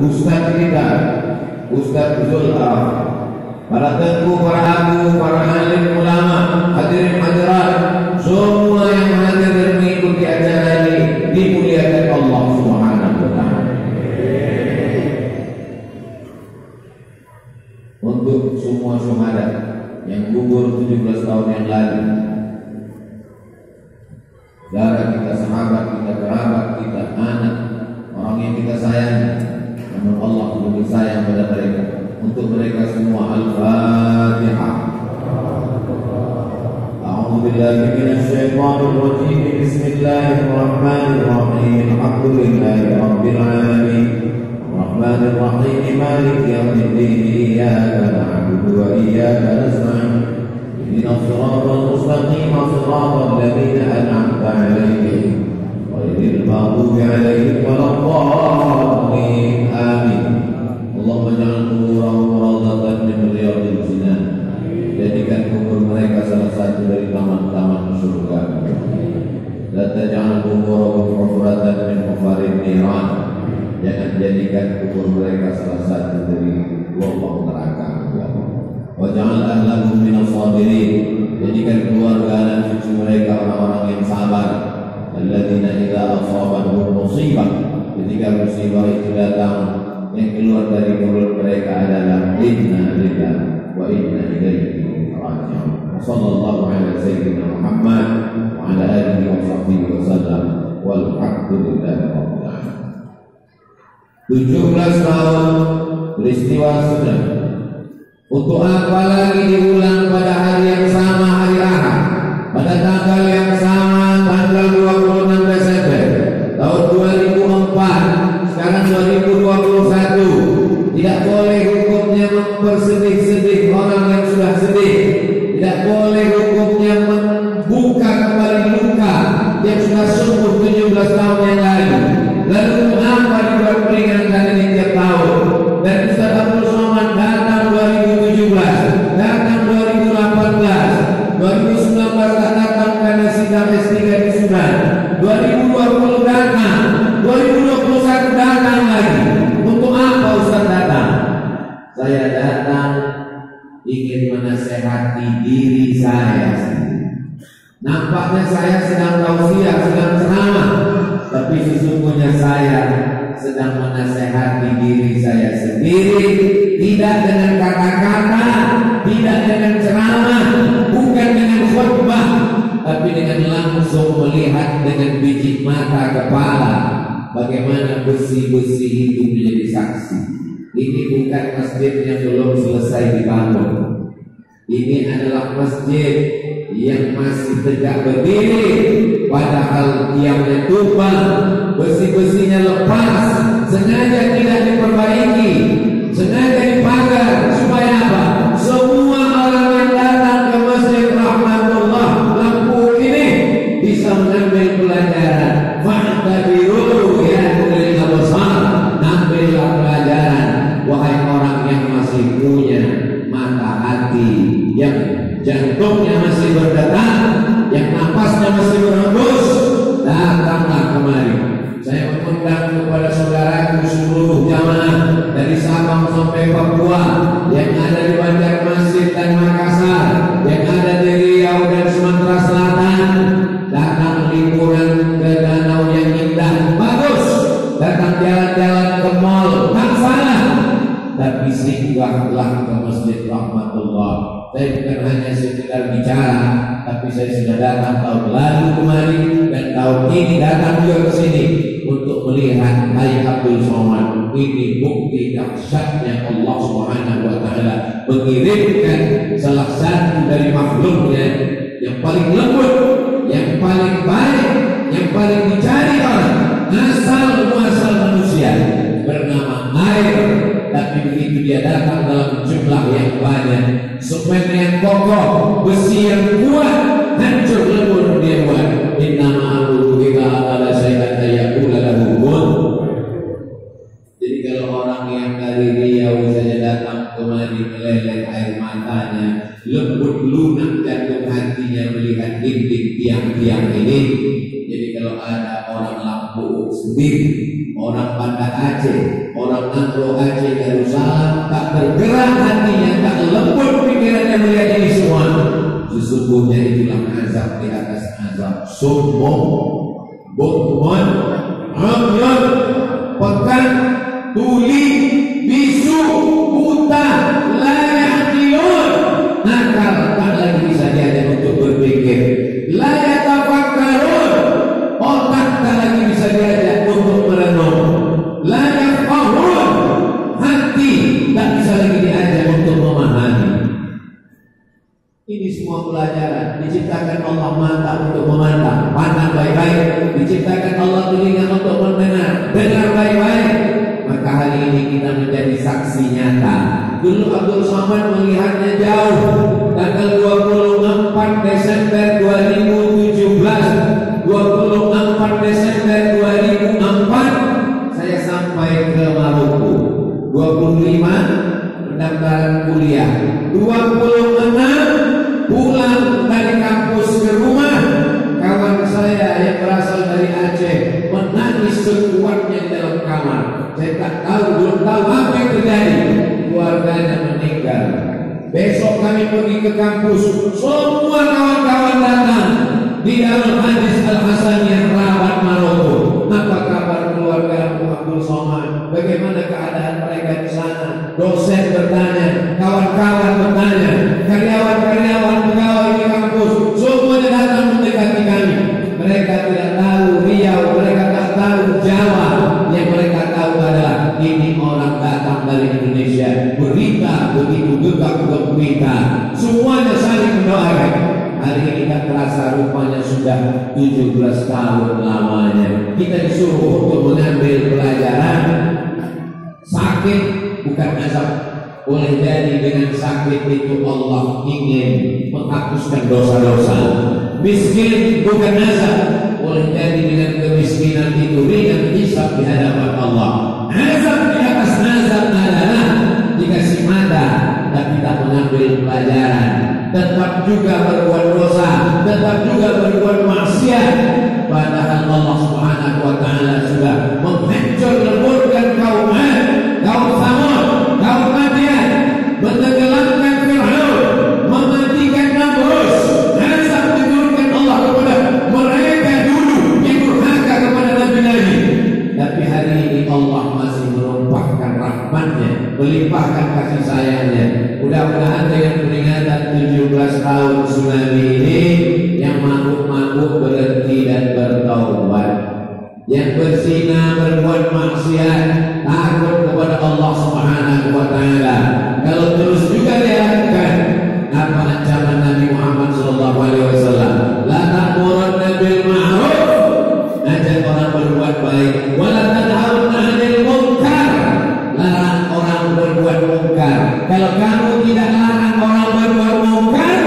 Ustaz kita, Ustaz Zul Araf, para tengku, para abu, para alim ulama, hadirin hadirat, semua yang hadir dan mengikuti acara ini dimuliakan Allah Subhanahu wa taala. Untuk semua syuhada yang gugur 17 tahun yang lalu, saudara kita, sahabat kita, kerabat kita, anak, orang yang kita sayangi, namun Allah lebih sayang pada mereka. Untuk mereka semua, Al-Fatihah. A'udzu billahi minasy syaithanir rajim. Bismillahirrahmanirrahim. Alhamdulillahi rabbil alamin. Arrahmanir rahim. Maliki yaumiddin. Iyyaka na'budu wa iyyaka nasta'in. Ihdinas siratal mustaqim. Siratal ladzina an'amta 'alaihim ghairil maghdubi 'alaihim waladdallin. Amin. Allahumma ja'al kuburahum rawdatan min riyadil jinan. Jadikan kubur mereka salah satu dari taman-taman surga. La taj'al kuburahum hufratan min hufarin niran. Jangan jadikan kubur mereka salah satu dari lubang neraka. Wa ja'al ahlahum minas sabirin. Jadikan keluarga dan cucu mereka orang-orang yang sabar. Alladzina idza asabahum musibah, ketika musibah itu datang, yang keluar dari mulut mereka adalah inna lillahi wa inna ilaihi raji'un. Sallallahu ala sayyidina Muhammad wa ala alihi wa sahbihi wa sallam. Walhamdulillahi rabbil alamin. 17 tahun peristiwa sudah. Untuk apa lagi diulang pada hari yang sama, hari Ahad, pada tanggal yang sama, tanggal 26 Desember tahun 2004, sekarang 2021. Tidak boleh hukumnya mempersedih-sedih orang yang sudah sedih. Tidak boleh hukumnya membuka kembali luka yang sudah sembuh 17 tahun yang lalu. Lalu mengapa dibuat peringatan ini tiap tahun? Dan Ustaz Abdul Somad datang 2017, datang 2018, 2019 datang karena sidang S3 di Sudan, 2020 datang, 2021 datang lagi. Untuk apa Ustaz datang? Saya datang ingin menasehati diri saya sendiri. Nampaknya saya sedang tausiah, sedang ceramah, tapi sesungguhnya saya sedang menasehati diri saya sendiri. Tidak dengan kata-kata, tidak dengan ceramah, bukan dengan khutbah, tapi dengan langsung melihat dengan biji mata kepala bagaimana besi-besi itu menjadi saksi. Ini bukan masjid yang belum selesai dibangun. Ini adalah masjid yang masih tegak berdiri, padahal tiangnya tumbang, besi-besinya lepas, sengaja tidak diperbaiki, sengaja dipagar. Supaya apa? Semua orang yang datang ke Masjid Rahmatullah Lampung ini bisa mengambil pelajaran. Fa'tabiru ya ulil absar, ambillah pelajaran wahai orang yang masih punya mata hati, yang jantungnya masih berdetak, yang napasnya masih berhembus. Datanglah kemari. Saya mengundang kepada saudaraku seluruh jamaah dari Sabang sampai Papua, yang ada di Banjarmasin dan Makassar, yang ada di Riau dan Sumatera Selatan. Datang liburan ke danau yang indah, bagus. Datang jalan-jalan ke mall, tak salah. Tapi singgahlah ke Masjid Rahmatullah. Saya bukan hanya sekedar bicara, tapi saya sudah datang tahun lalu kemarin dan tahun ini datang juga ke sini untuk melihat Hai Abdul Somad. Ini bukti dahsyatnya Allah Subhanahu wa taala mengirimkan salah satu dari makhluknya yang paling lembut, yang paling baik, yang paling dicari orang, asal muasal manusia, bernama air. Tapi begitu dia datang dalam jumlah yang banyak, semen yang kokoh, besi yang kuat, hancur lebur dia buat. Innama amruhu idza arada syai'an ayyaqula lahu kun. Jadi kalau orang yang dari Riau saja datang kemari meleleh air matanya, lembut lunak jantung hatinya melihat dinding tiang-tiang ini, Jadi kalau ada orang Lampung sendiri, orang Banda Aceh, orang Anglo Aceh, Darussalam, tak bergerak hatinya, tak lembut pikirannya melihat ini semua, sesungguhnya itulah azab di atas azab. Sombong, bukman, amyan, pekan, tuli, bisu, buta, layak dion, nakal, tak lagi bisa diajak untuk berpikir, layak tafakkarun, otak tak lagi bisa diajak untuk merenung, layak fahun, hati tak bisa lagi diajak untuk memahami. Ini semua pelajaran. Diciptakan Allah mata untuk memandang, pandang baik-baik. Diciptakan Allah telinga untuk mendengar, dengar baik-baik. Maka hari ini kita menjadi saksi nyata. Dulu Abdul Somad melihatnya jauh. Tanggal 24 Desember 2017, 24 Desember 2004, saya sampai ke Maroko. 25 pendaftaran kuliah. 26 pulang dari kampus ke rumah. Kawan saya yang berasal dari Aceh menangis sekuatnya di dalam kamar. Saya tak tahu, belum tahu apa yang terjadi. Keluarganya meninggal. Besok kami pergi ke kampus, semua kawan-kawan datang di Darul Hadis Al-Hasaniyah Rabat Maroko. Apa kabar keluarga Abdul Somad? Bagaimana keadaan mereka di sana? Dosen bertanya, kawan-kawan bertanya, karyawan-karyawan pegawai di kampus semuanya datang mendekati kami. Mereka tidak tahu Riau, mereka tak tahu Jawa. Yang mereka tahu adalah ini orang datang dari Indonesia. Berita begitu gegap gempita, semuanya saling mendoakan. Hari ini tak terasa rupanya sudah 17 tahun lamanya. Kita disuruh untuk mengambil pelajaran. Sakit bukan azab. Boleh jadi dengan sakit itu Allah ingin menghapuskan dosa-dosa. Miskin bukan azab. Boleh jadi dengan kemiskinan itu ringan hisab di hadapan Allah. Azab di atas azab adalah dikasih mata tapi tak mengambil pelajaran, tetap juga berbuat dosa, tetap juga berbuat maksiat. Padahal Allah Subhanahu wa taala sudah menghancur leburkan kaum Ad, kaum Thamud, kaum Madian, menenggelamkan Fir'aun, mematikan Namrus. Azab diturunkan Allah kepada mereka dulu yang durhaka kepada nabi-nabi. Tapi hari ini Allah masih menumpahkan rahmatnya, melimpahkan kasih sayangnya. Mudah-mudahan dengan peringatan 17 tahun tsunami ini, yang mabuk-mabuk berhenti dan bertaubat, yang berzina, berbuat maksiat, takut kepada Allah Subhanahu wa taala. Kalau terus juga dilakukan, apa ancaman Nabi Muhammad sallallahu alaihi wasallam? La ta'murunna bil ma'ruf, ajak orang berbuat baik, wa la tanhauna 'anil munkar, larang orang berbuat mungkar. Kalau kamu tidak larang orang berbuat mungkar,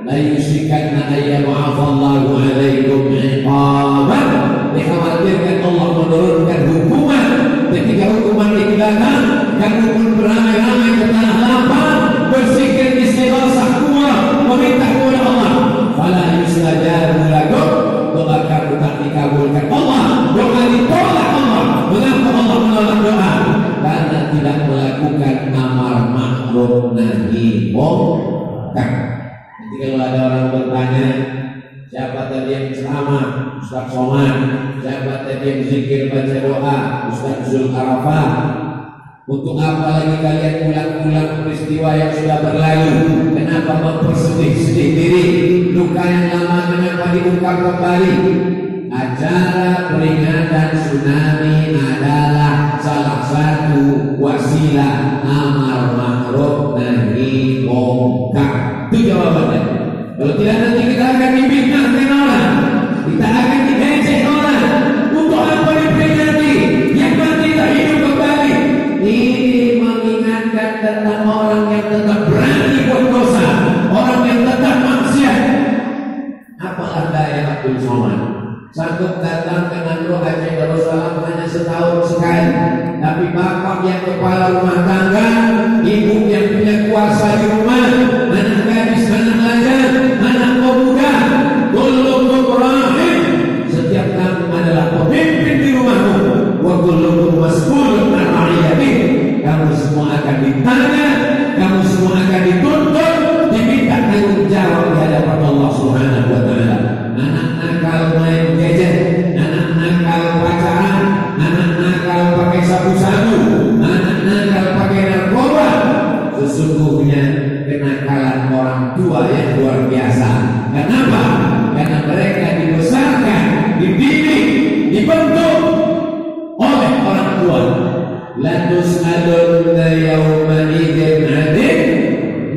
la yusyrikanna ayyab'atsallahu 'alaikum 'iqaban, dikhawatirkan Allah menurunkan hukuman. Ketika hukuman itu datang, kamu pun beramai-ramai ke tanah lapang, berzikir istighosah kuat, meminta kepada Allah. Fala yustajabu lakum, doa kamu tak dikabulkan Allah, doa ditolak Allah. Mengapa Allah menolak doa? Karena tidak melakukan amar ma'ruf nahi munkar. Nanti kalau ada orang bertanya, siapa tadi yang ceramah? Ustaz Somad. Siapa tadi yang zikir baca doa? Ustaz Zul Arafah. Untuk apa lagi kalian ulang-ulang peristiwa yang sudah berlalu? Kenapa mempersedih-sedih diri? Luka yang lama kenapa diungkap kembali? Acara peringatan tsunami adalah salah satu wasilah amar ma'ruf nahi munkar. Itu jawabannya. Kalau tidak, nanti kita akan dibid'ahkan orang, kita akan diejek orang. Untuk apa diperingati? Yang mati tak hidup kembali. Ini mengingatkan tentang orang yang tetap berani buat dosa, orang yang tetap maksiat. Apalah daya Abdul Somad sanggup datang ke Nangro Aceh Darussalam hanya setahun sekali, tapi bapak yang kepala rumah tangga, ibu yang punya kuasa di rumah, anak gadis, anak lajang, anak pemuda, kullukum rahim, latus'alunna yawma idzin 'anil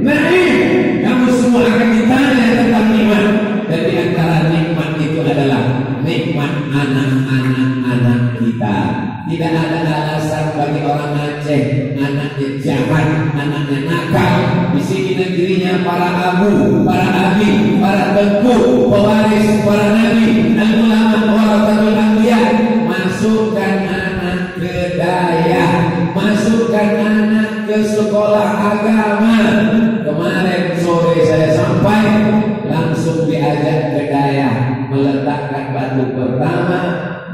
na'im. Kamu semua akan ditanya tentang nikmat. Dan di antara nikmat itu adalah nikmat anak-anak kita. Tidak ada alasan bagi orang Aceh anaknya jahat, anaknya nakal. Di sini negerinya para abu, para abi, para tengku, pewaris para nabi, al-ulama, warasatul anbiya. Masukkan anak ke daya, masukkan anak ke sekolah agama. Kemarin sore saya sampai, langsung diajak ke daya, meletakkan batu pertama,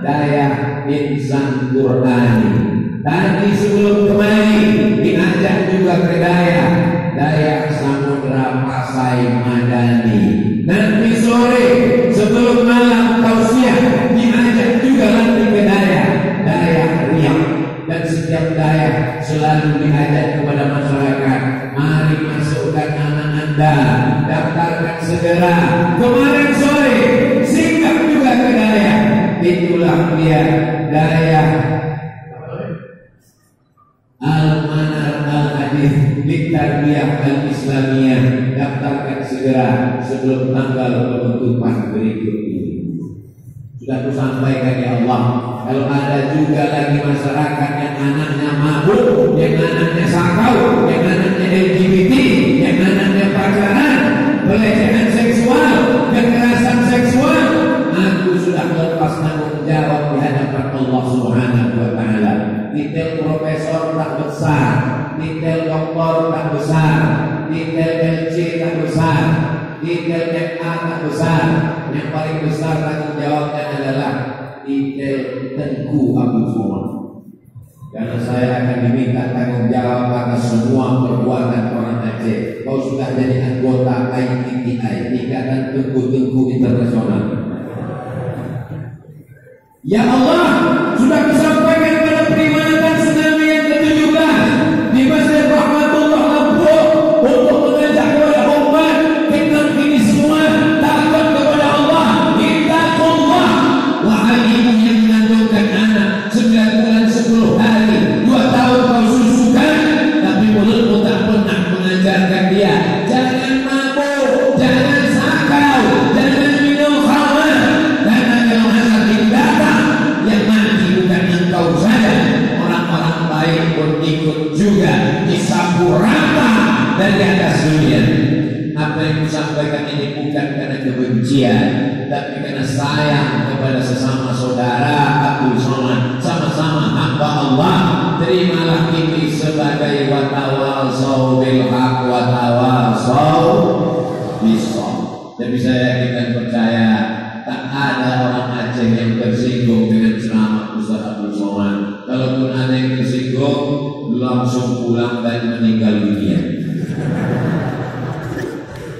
daya insan Qur'ani. Tadi sebelum kemari diajak juga ke daya Samudra Pasai Madani. Nanti sore sebelum malam tausiah diajak juga nanti ke daya Riau. Dan setiap daya selalu diajak kepada masyarakat, mari masukkan anak Anda, daftarkan segera. Kemarin sore singgah juga ke daya. Itulah dia daya Al-Manar Al-Hadith Littarbiyah Al-Islamiyah. Daftarkan segera sebelum tanggal penutupan berikut ini. Sudah kusampaikan ya Allah, kalau ada juga lagi masyarakat yang anaknya mabuk, yang anaknya sakau, yang anaknya LGBT, yang anaknya pacaran, pelecehan seksual, kekerasan seksual, aku sudah lepas tanggung jawab di hadapan Allah Subhanahu wa taala. Titel profesor tak besar, titel doktor tak besar, titel LC tak besar, titel MA tak besar. Yang paling besar tanggung jawabnya adalah titel Tengku Abdul Somad. Karena saya akan diminta tanggung jawab atas semua perbuatan orang Aceh. Kau sudah jadi anggota ITTI, Ikatan Tengku-Tengku Internasional. Ya Allah, sudah disampaikan pada peringatan tsunami yang ke-17 di Masjid Rahmatullah Lampung untuk mengajak kepada umat tentang ini semua takut kepada Allah. Ittaqullah. Wahai ibu yang mengandungkan anak 9 bulan 10 hari, 2 tahun kau susukan, tapi mulutmu tak pernah mengajarkan dia jangan mabuk, jangan sakau, jangan minum khamar. Karena kalau azab datang, yang mati bukan engkau saja, orang-orang baik pun ikut juga disapu rata dari atas dunia. Apa yang disampaikan ini bukan karena kebencian, tapi karena sayang kepada sesama saudara Abdul Somad. Sama-sama hamba Allah. Terimalah ini sebagai watawasau bil haq watawasau bis-sabr. Tapi saya yakin dan percaya tak ada orang Aceh yang tersinggung dengan ceramah Ustaz Abdul Somad. Kalaupun ada yang tersinggung, langsung pulang dan meninggal dunia.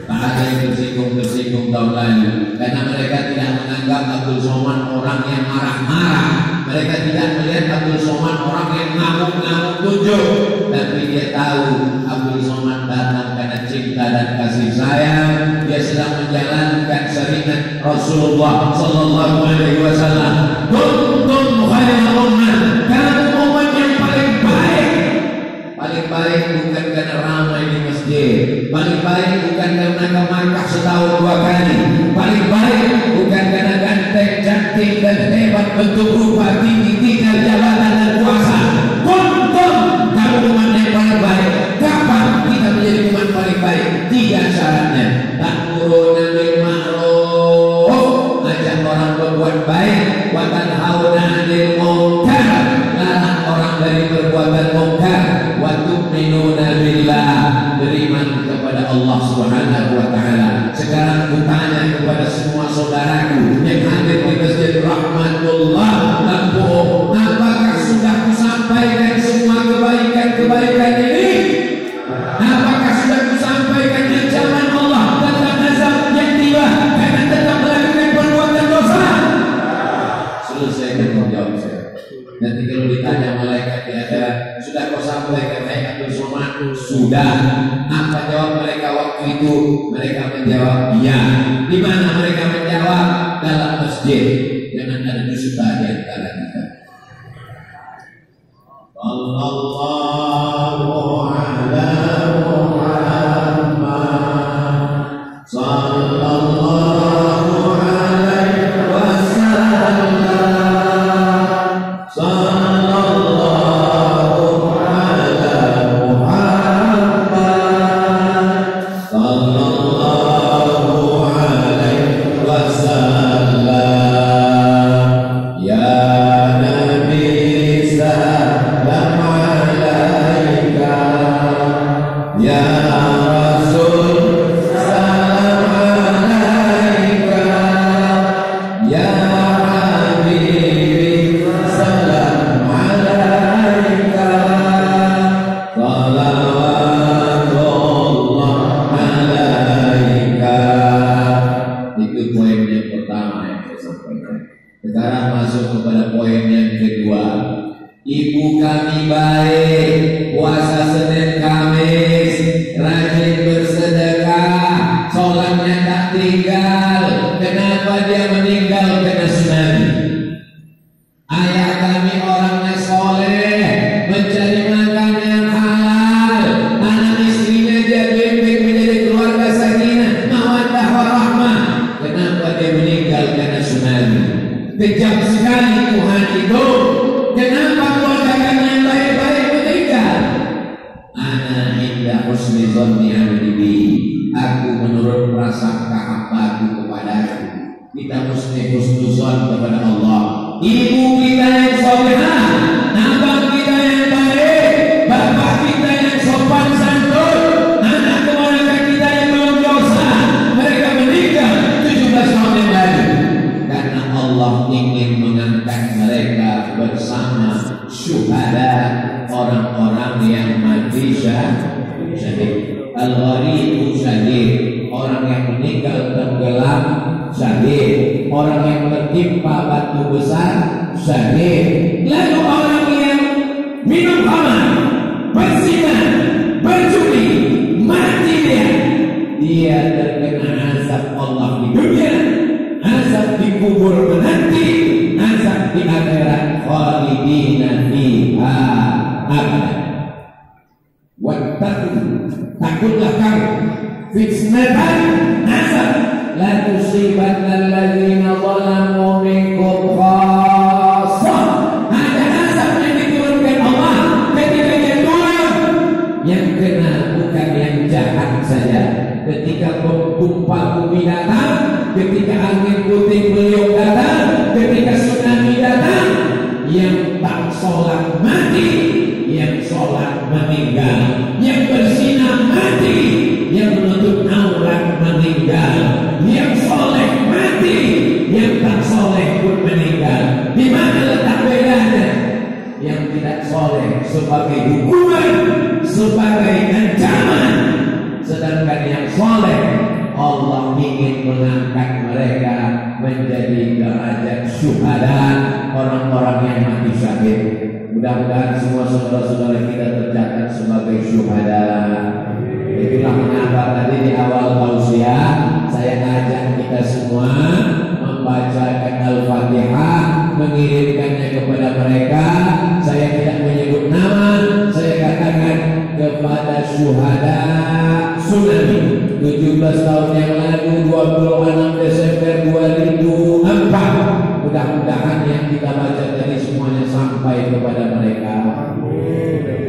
Tak ada yang tersinggung tahun lalu, karena mereka tidak menganggap Abdul Somad orang yang marah-marah. Mereka tidak melihat Abdul Somad orang yang ngamuk-ngamuk tunjuk. Tapi dia tahu Abdul Somad datang karena cinta dan kasih sayang. Dia sedang menjalankan syariat Rasulullah Sallallahu Alaihi Wasallam. Kuntum khairal ummah, kamu umat yang paling baik. Paling baik bukan karena ramai di masjid, paling baik bukan karena ke markah setahun 2 kali, paling baik bukan karena ganteng, cantik dan hebat, bentuk rupa, tinggi, tinggal jabatan dan kuasa. Kuntum, kamu umat yang paling baik. Kapan kita menjadi umat paling baik? 3 syaratnya. Ta'muruna bil ma'ruf, ajak orang berbuat baik, wa tanhauna 'anil munkar, larang orang dari perbuatan munkar, wa tu'minuna billah, beriman kepada Allah Subhanahu wa taala. Sekarang kutanya kepada semua saudaraku yang hadir di Masjid Rahmatullah Lampung, apakah sudah kusampaikan semua kebaikan-kebaikan ini? Apakah sudah kusampaikan ancaman Allah tentang azab yang tiba karena tetap melakukan perbuatan dosa? Selesai menjawab saya. Nanti kalau ditanya malaikat di akhirat, sudah kau sampaikan hai Abdul Somad? Sudah. Apa jawab mereka waktu itu? Mereka menjawab iya. Di mana mereka menjawab? Dalam masjid. Jangan ada dusta di antara kita. Sallallahu ala Muhammad Sallallahu alaihi wasallam Sallallahu ala Muhammad Sallallahu alaihi wasallam Ya Nabi salam alaika Ya Rasul salam alaika Ya Habib salam alaika Salawatullah alaika. Itu poin yang pertama yang saya sampaikan. Sekarang masuk kepada poin yang kedua. Ibu kami baik, puasa Senin Kamis, rajin bersedekah, sholatnya tak tinggal. Kenapa dia meninggal? Kena tsunami. Ayah kami orangnya soleh, mencari makan yang halal, anak istrinya dia bimbing menjadi keluarga sakinah, mawaddah warahmah. Kenapa dia meninggal? Kena tsunami. Kejam sekali Tuhan itu. Kenapa keluarga kami yang baik-baik meninggal? Ana inda husni dhanni abdi bi. Aku menurut prasangka hambaku kepadaku. Kita mesti husnuzon kepada Allah. Ibu kita yang salehah, abang kita yang baik, bapak kita yang sopan santun, anak keponakan kita yang belum dosa, mereka meninggal 17 tahun yang lalu. Karena Allah ingin mengangkat mereka bersama syuhada, orang-orang yang mati syahid. Al-gharibu syahid, orang yang meninggal tenggelam syahid, orang yang tertimpa batu besar syahid. Lalu orang yang minum khamar, berzina, berjudi, mati dia terkena azab Allah di dunia, azab di kubur menanti, azab di akhirat, khalidina fiha abada. Takutlah kamu fitnatan azab la tusibanna alladziina zalamu minkum khassah. Ada azab yang diturunkan Allah ketika dia turun, yang kena bukan yang jahat saja. Ketika gempa bumi datang, ketika angin puting beliung datang, ketika tsunami datang, yang tak sholat mati, yang sholat meninggal, yang berzina mati, yang menutup aurat meninggal, yang soleh mati, yang tak soleh pun meninggal. Di mana letak bedanya? Yang tidak soleh sebagai hukuman, sebagai ancaman, sedangkan yang soleh Allah ingin mengangkat mereka menjadi derajat syuhada, orang-orang yang mati syahid. Mudah-mudahan semua saudara-saudara kita tercatat sebagai syuhada. Itulah mengapa tadi di awal tausiah saya ngajak kita semua membacakan Al-Fatihah, mengirimkannya kepada mereka. Saya tidak menyebut nama, saya katakan kepada syuhada tsunami 17 tahun yang lalu, 26 Desember 2004. Mudah-mudahan yang kita baca tadi semuanya sampai kepada mereka.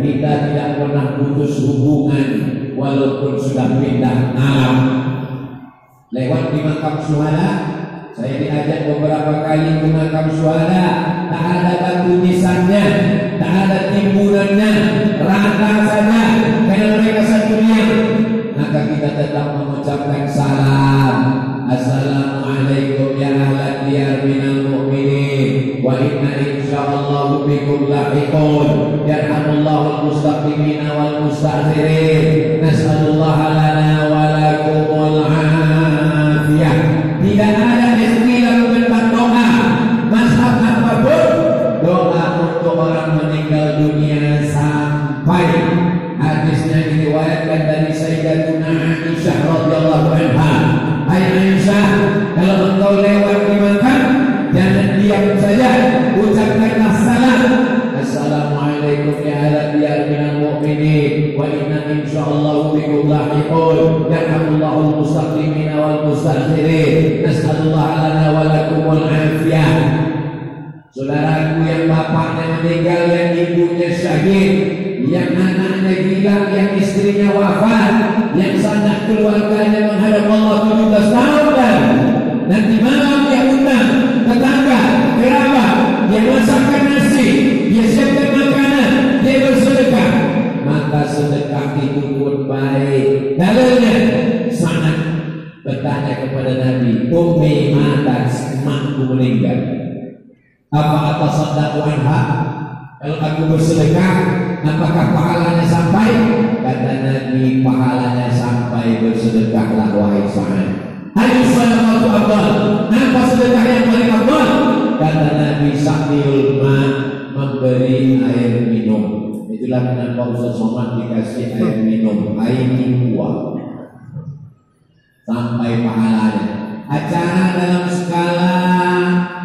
Kita tidak pernah putus hubungan walaupun sudah pindah alam. Lewat di makam syuhada, saya diajak beberapa kali ke makam syuhada. Tak ada batu nisannya, tak ada timbulannya, rata saja karena mereka satu niat. Maka kita tetap mengucapkan salam. Assalamualaikum ya ahlan diyar minal mu'minin wa inna insyaallah bikum lahiqun. Yarhamullahu al-mustaqimina wal mustakhirin. Nas'alullaha lana wa lakumul afiyah. Tidak ada ikhtilaf tentang doa mazhab apapun. Doa untuk orang meninggal dunia sampai hadisnya diriwayatkan dari Sayyidatuna Aisyah radhiyallahu anha. Hai Aisyah, kalau engkau lewat di makam, jangan diam saja, ucapkanlah salam. Assalamualaikum insyaallah bikum lahiqun. Yarhamullahu al-mustaqimina wal mustakhirin. Nas'alullah lana wa lakumul afiyah. Saudaraku yang bapaknya meninggal, yang ibunya syahid, yang anaknya hilang, yang istrinya wafat, yang sanak keluarganya menghadap Allah 17 tahun dan nanti malam dia undang tetangga, kerabat, dia masakkan nasi, dia siapkan makanan, dia bersedekah, maka sedekah itu pun baik. Dalilnya sanad bertanya kepada Nabi, ummi matat, emakku meninggal, apa atasaddaqu anha? Kalau aku bersedekah, apakah pahalanya sampai? Kata Nabi, pahalanya sampai. Bersedekahlah wahai Sa'ad. Ayu salawatu afdal. Apa sedekah yang paling afdal? Kata Nabi, saqiyul ma, memberi air minum. Itulah kenapa Ustaz Somad dikasih air minum, air buah, sampai pahalanya. Acara dalam skala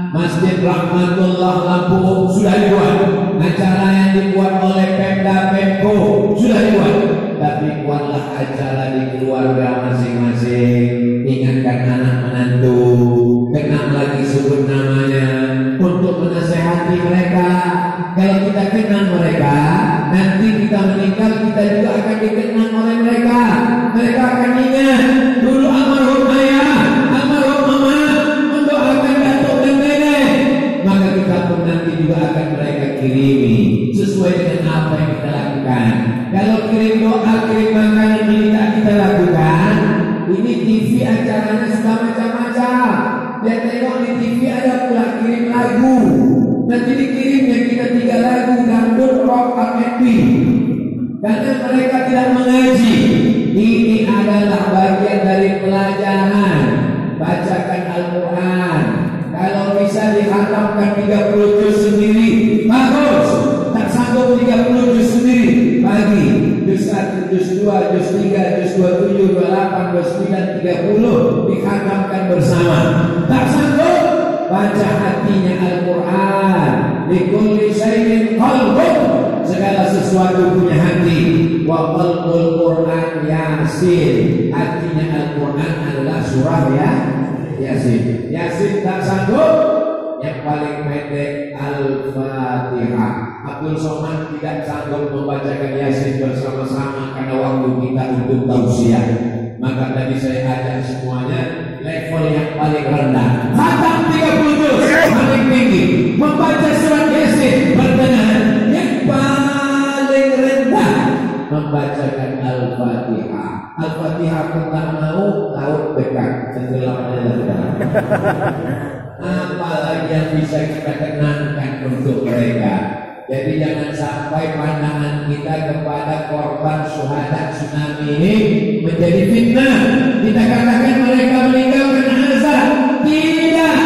Masjid Rahmatullah Lampung sudah dibuat. Acara yang dibuat oleh Pemda Pemko sudah dibuat. Tapi buatlah acara di keluarga masing-masing. Ingatkan anak menantu, kenal lagi sebut namanya, untuk menasehati mereka. Kalau kita kenal mereka, nanti kita meninggal, kita juga akan dikenang oleh mereka. Mereka akan ingat dulu almarhum ayah, almarhum mama mendoakan datuk dan nenek. Maka kita pun nanti juga akan mereka kirimi sesuai dengan apa yang kita lakukan. Kalau kirim doa, kirim makanan ini tak kita lakukan, ini TV acaranya sudah macam-macam. Dia tengok di TV ada pula kirim lagu. Nanti dikirimnya kita 3 lagu dangdut, rock, R&B. Karena mereka tidak mengaji. Ini adalah bagian dari pelajaran. Bacakan Al-Quran. Kalau bisa dihatamkan 30 juz sendiri, bagus. Tak sanggup 30 juz sendiri, bagi juz 1, juz 2, juz 3, juz 27, 28, 29, 30 dihatamkan bersama. Tak sanggup, baca hatinya Al-Quran. Likulli syai'in qalbun, segala sesuatu punya hati. Wa qalbul Quran Yasin, hatinya Al-Quran adalah surah ya Yasin. Yasin tak sanggup, yang paling pendek Al-Fatihah. Abdul Somad tidak sanggup membacakan Yasin bersama-sama karena waktu kita untuk tausiah. Maka tadi saya ajak semuanya level yang paling rendah, khatam 30 juz, paling tinggi, membaca surat Yasin pertengahan, yang paling rendah membacakan Al-Fatihah. Al-Fatihah pun tak mau, laut dekat, tenggelam adalah apalagi yang bisa kita kenangkan untuk mereka. Jadi jangan sampai pandangan kita kepada korban syuhada tsunami ini menjadi fitnah. Kita katakan mereka meninggal karena azab. Tidak,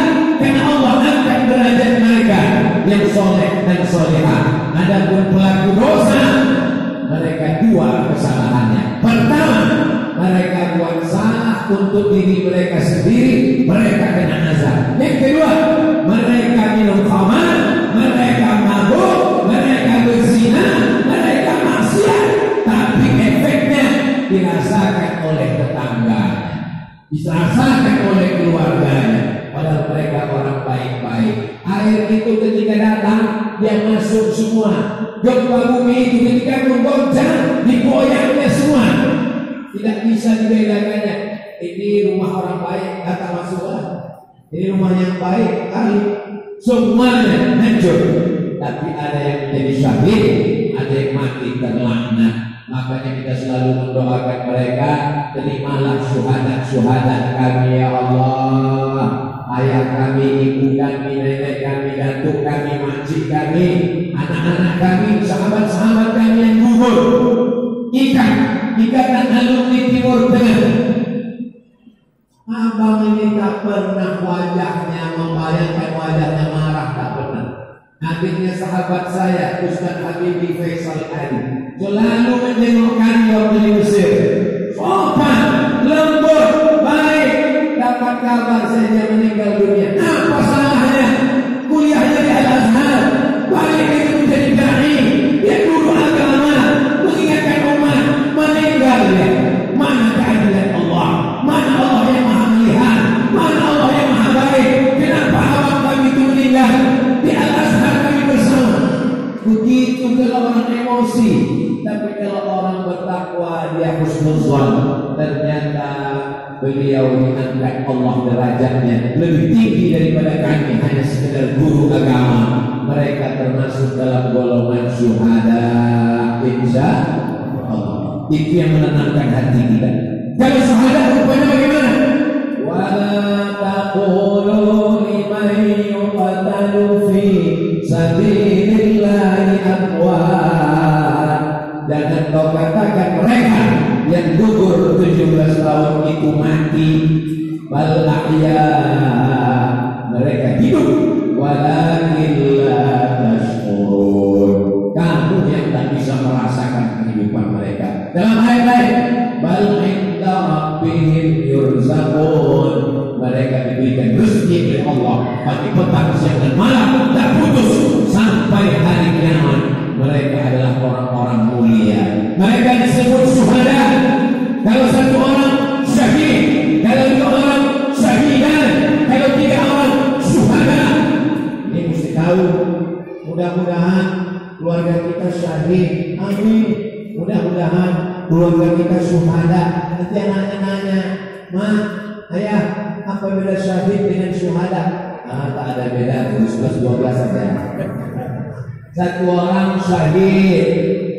karena Allah angkat derajat mereka yang soleh dan solehah. Adapun pelaku dosa, mereka 2 kesalahannya. Pertama, mereka buat salah untuk diri mereka sendiri, mereka kena azab. Yang kedua, mereka minum khamar, mereka mabuk, mereka berzina, mereka maksiat, tapi efeknya dirasakan oleh tetangganya, dirasakan oleh keluarganya. Padahal mereka orang baik-baik. Air itu ketika datang, dia masuk semua. Gempa bumi itu ketika menggoncang, digoyangnya semua. Tidak bisa dibedakannya. Ini rumah orang baik, kata masuklah. Ini rumah yang baik, kali semuanya hancur. Tapi ada yang menjadi syahid, ada yang mati terlaknat. Makanya kita selalu mendoakan mereka, terimalah syuhada kami ya Allah. Ayah kami, ibu kami, nenek kami, datuk kami, makcik kami, anak-anak kami, sahabat-sahabat kami yang gugur. Ikatan alumni Timur Tengah. Abang ini tak pernah wajahnya membayangkan wajahnya marah, tak pernah. Akhirnya sahabat saya Ustaz Habibie Faisal Ali selalu menjenguk kami waktu di Mesir. Sopan, lembut, baik. Dapat kabar saja meninggal dunia. Apa salahnya? Kuliahnya di Al-Azhar, balik itu menjadi dai. Dia guru agama, mengingatkan umat. manusia. Tapi kalau orang bertakwa dia husnuzan, ternyata beliau diangkat Allah derajatnya lebih tinggi daripada kami hanya sekedar guru agama. Mereka termasuk dalam golongan syuhada, insya Allah. Itu yang menenangkan hati kita. Kalau syuhada rupanya bagaimana? Wala taqulu liman yuqtalu fi sabilillahi amwat. Jangan kau katakan mereka yang gugur 17 tahun itu mati, bal ahya, mereka hidup, walakin la tashkurun. Kamu yang tak bisa merasakan kehidupan mereka. Dalam ayat lain, bal inda rabbihim yurzaqun, mereka diberikan rezeki oleh Allah pagi, petang, siang dan malam tak putus sampai hari kiamat. Mereka adalah orang-orang mulia. Mereka disebut syuhada. Kalau satu orang syahid, kalau dua orang syahidan, kalau tiga orang syuhada. Ini mesti tahu. Mudah-mudahan keluarga kita syahid. Amin. Mudah-mudahan keluarga kita syuhada. Nanti anaknya nanya, Ma, ayah, apa beda syahid dengan syuhada? Tak ada beda, 11-12 saja. Satu orang syahid,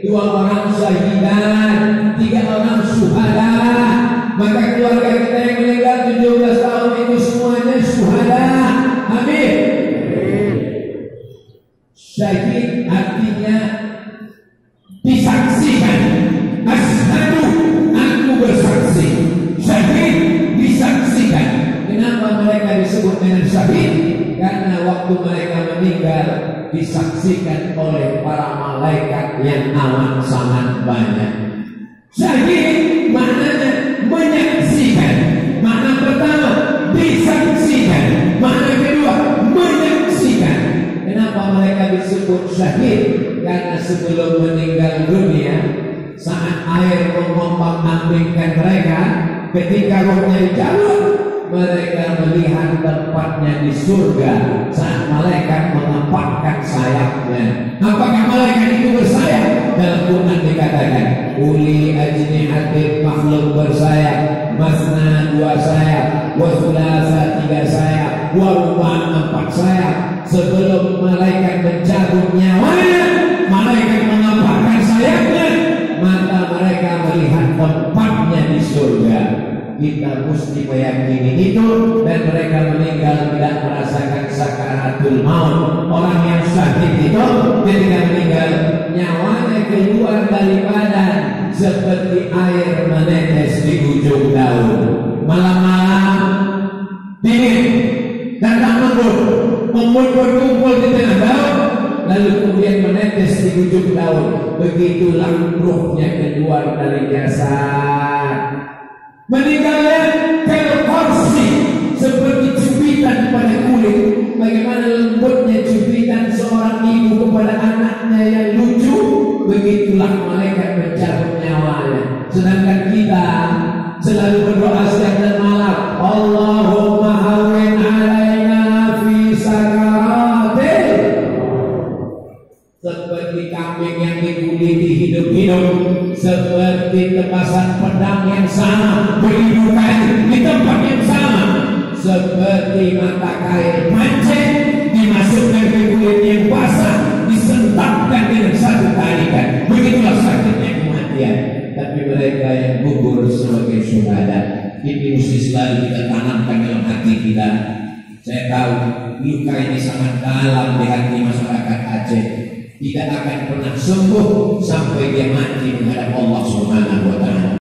dua orang syahidan, tiga orang syuhada. Maka keluarga kita yang meninggal 17 tahun itu semuanya syuhada. Amin. Syahid artinya disaksikan. Asyhadu, aku bersaksi. Syahid disaksikan. Kenapa mereka disebut dengan syahid? Karena waktu mereka meninggal disaksikan oleh para malaikat yang amat sangat banyak. Syahid maknanya menyaksikan. Makna pertama disaksikan. Makna kedua menyaksikan. Kenapa mereka disebut syahid? Karena sebelum meninggal dunia, saat air mengombang-ambingkan mereka, ketika rohnya dicabut, mereka melihat tempatnya di surga saat malaikat mengepakkan sayapnya. Apakah malaikat itu bersayap? Dalam Quran dikatakan uli ajnihatil, makhluk bersayap, masna 2 sayap, wa thulatsa 3 sayap, wa ruba' 4 sayap. Sebelum malaikat mencabut nyawanya, malaikat mengepakkan sayapnya, maka mereka melihat tempatnya di surga. Kita mesti meyakini itu, dan mereka meninggal tidak merasakan sakaratul maut. Orang yang syahid itu ketika meninggal nyawanya keluar dari badan seperti air menetes di ujung daun. Malam-malam dingin dan tak menggut, berkumpul di tengah daun, lalu kemudian menetes di ujung daun. Begitulah ruhnya keluar dari jasad. Meninggalnya kalkorsi, seperti cubitan pada kulit. Bagaimana lembutnya cubitan seorang ibu kepada anaknya yang lucu, begitulah malaikat mencabut nyawanya. Sedangkan kita selalu berdoa siang dan malam, Allahumma hawwin alaina fi sakaratil. Seperti kambing yang diguliti hidup-hidup, seperti tebasan pedang yang sama berhidupan di tempat yang sama, seperti mata kail mancing dimasukkan ke kulit yang basah, disentapkan dengan satu tarikan. Begitulah sakitnya kematian. Tapi mereka yang gugur sebagai syuhada, ini mesti selalu kita tanamkan dalam hati kita. Saya tahu luka ini sangat dalam di hati masyarakat Aceh. Tidak akan pernah sembuh sampai dia